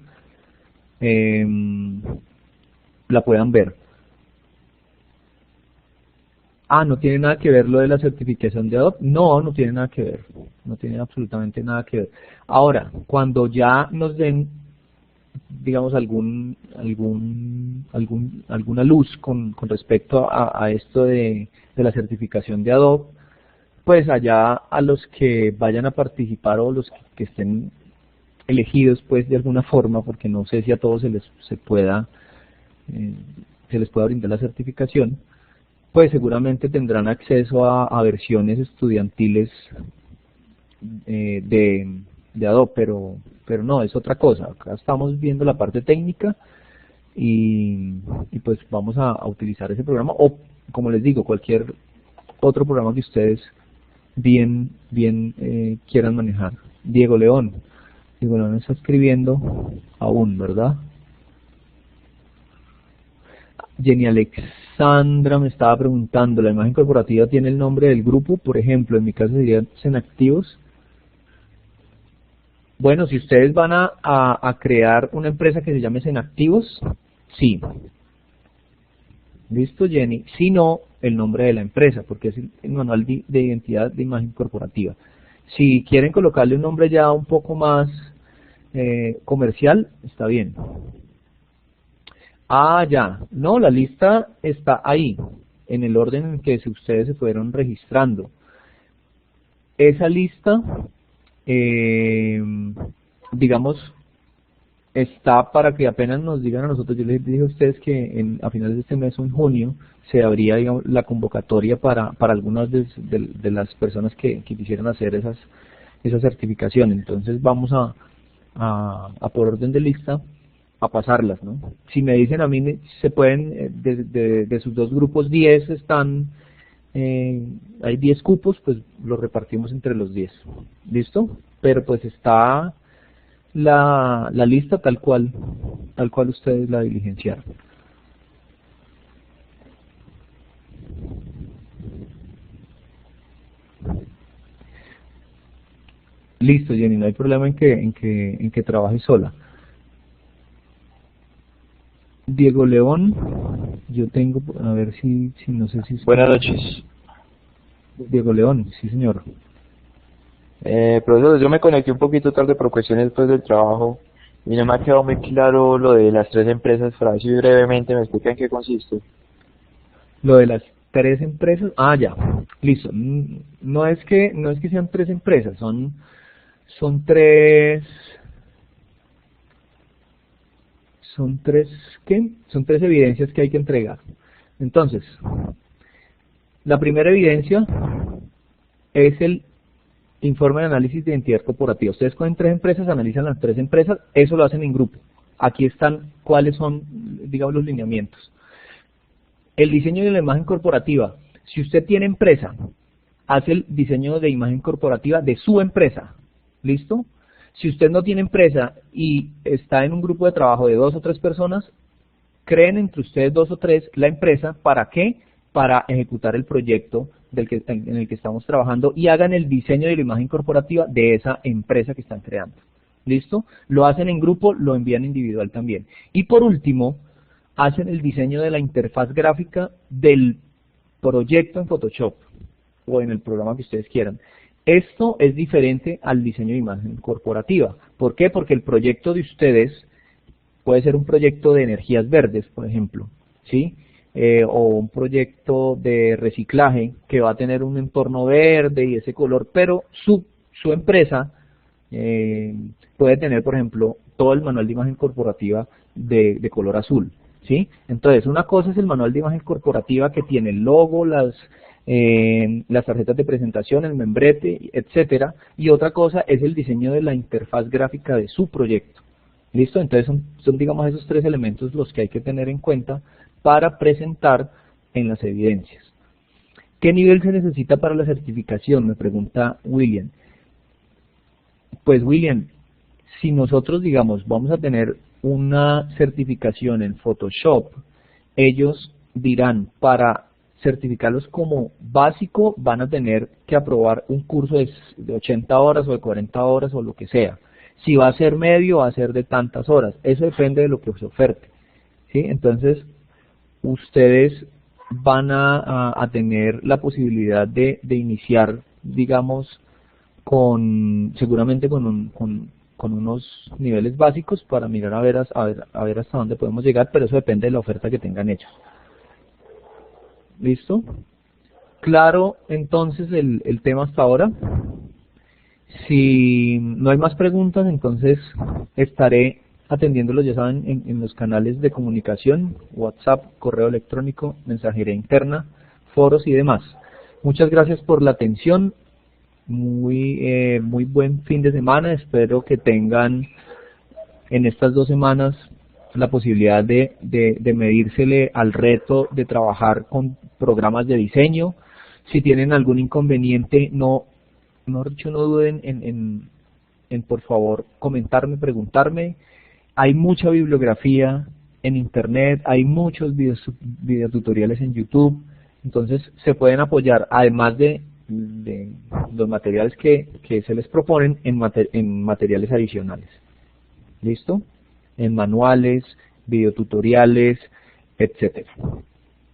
la puedan ver. ¿No tiene nada que ver lo de la certificación de Adobe? No, no tiene nada que ver. No tiene absolutamente nada que ver. Ahora, cuando ya nos den, digamos, alguna luz con respecto a esto de la certificación de Adobe, pues allá a los que vayan a participar o los que estén elegidos, pues de alguna forma, porque no sé si a todos se les pueda brindar la certificación, pues seguramente tendrán acceso a versiones estudiantiles de Adobe, pero no, es otra cosa. Acá estamos viendo la parte técnica y pues vamos a utilizar ese programa, o como les digo, cualquier otro programa que ustedes bien quieran manejar. Diego León está escribiendo aún, ¿verdad? Jenny Alexandra me estaba preguntando, ¿la imagen corporativa tiene el nombre del grupo? Por ejemplo, en mi caso sería Cenactivos. Bueno, si ustedes van a crear una empresa que se llame Cenactivos, sí. ¿Listo, Jenny? Si no, el nombre de la empresa, porque es el manual de identidad de imagen corporativa. Si quieren colocarle un nombre ya un poco más comercial, está bien. Ya. No, la lista está ahí, en el orden en que ustedes se fueron registrando. Esa lista, digamos, está para que apenas nos digan a nosotros. Yo les dije a ustedes que a finales de este mes o en junio se abría, digamos, la convocatoria para algunas de las personas que quisieran hacer esa certificación. Entonces vamos a por orden de lista a pasarlas, ¿no? Si me dicen a mí, se pueden, de sus 2 grupos, 10 están, hay 10 cupos, pues los repartimos entre los 10, ¿listo? Pero pues está la lista tal cual ustedes la diligenciaron. Listo, Jenny, no hay problema en que trabaje sola. Diego León, yo tengo, a ver si no sé si... Buenas noches. Diego León, sí señor. Profesor, yo me conecté un poquito tarde por cuestiones después del trabajo y no me ha quedado muy claro lo de las 3 empresas. Para ver si brevemente me explica en qué consiste. Lo de las 3 empresas, ya, listo. No es que sean 3 empresas, son tres, son tres, ¿qué? Son 3 evidencias que hay que entregar. Entonces, la primera evidencia es el informe de análisis de identidad corporativa. Ustedes cogen 3 empresas, analizan las 3 empresas, eso lo hacen en grupo. Aquí están cuáles son, digamos, los lineamientos. El diseño de la imagen corporativa. Si usted tiene empresa, hace el diseño de imagen corporativa de su empresa. ¿Listo? Si usted no tiene empresa y está en un grupo de trabajo de 2 o 3 personas, creen entre ustedes 2 o 3 la empresa. ¿Para qué? Para ejecutar el proyecto en el que estamos trabajando y hagan el diseño de la imagen corporativa de esa empresa que están creando. ¿Listo? Lo hacen en grupo, lo envían individual también. Y por último, hacen el diseño de la interfaz gráfica del proyecto en Photoshop o en el programa que ustedes quieran. Esto es diferente al diseño de imagen corporativa. ¿Por qué? Porque el proyecto de ustedes puede ser un proyecto de energías verdes, por ejemplo, ¿sí? O un proyecto de reciclaje que va a tener un entorno verde y ese color, pero su empresa puede tener, por ejemplo, todo el manual de imagen corporativa de color azul, ¿sí? Entonces, una cosa es el manual de imagen corporativa que tiene el logo, las tarjetas de presentación, el membrete, etcétera, y otra cosa es el diseño de la interfaz gráfica de su proyecto. ¿Listo? Entonces son digamos esos 3 elementos los que hay que tener en cuenta para presentar en las evidencias. ¿Qué nivel se necesita para la certificación? Me pregunta William. Pues William, si nosotros digamos vamos a tener una certificación en Photoshop, ellos dirán para certificarlos como básico van a tener que aprobar un curso de 80 horas o de 40 horas o lo que sea. Si va a ser medio, va a ser de tantas horas. Eso depende de lo que se oferte, ¿sí? Entonces, ustedes van a tener la posibilidad de iniciar, digamos, seguramente con unos niveles básicos para mirar a ver hasta dónde podemos llegar, pero eso depende de la oferta que tengan hechos. ¿Listo? Claro, entonces el tema hasta ahora. Si no hay más preguntas, entonces estaré atendiéndolos, ya saben, en los canales de comunicación, WhatsApp, correo electrónico, mensajería interna, foros y demás. Muchas gracias por la atención, muy buen fin de semana, espero que tengan en estas 2 semanas la posibilidad de medírsele al reto de trabajar con programas de diseño. Si tienen algún inconveniente, no duden en por favor comentarme, preguntarme. Hay mucha bibliografía en internet, hay muchos videotutoriales en YouTube, entonces se pueden apoyar, además de los materiales que se les proponen, en materiales adicionales. ¿Listo? En manuales, videotutoriales, etcétera.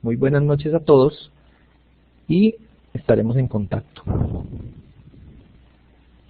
Muy buenas noches a todos y estaremos en contacto.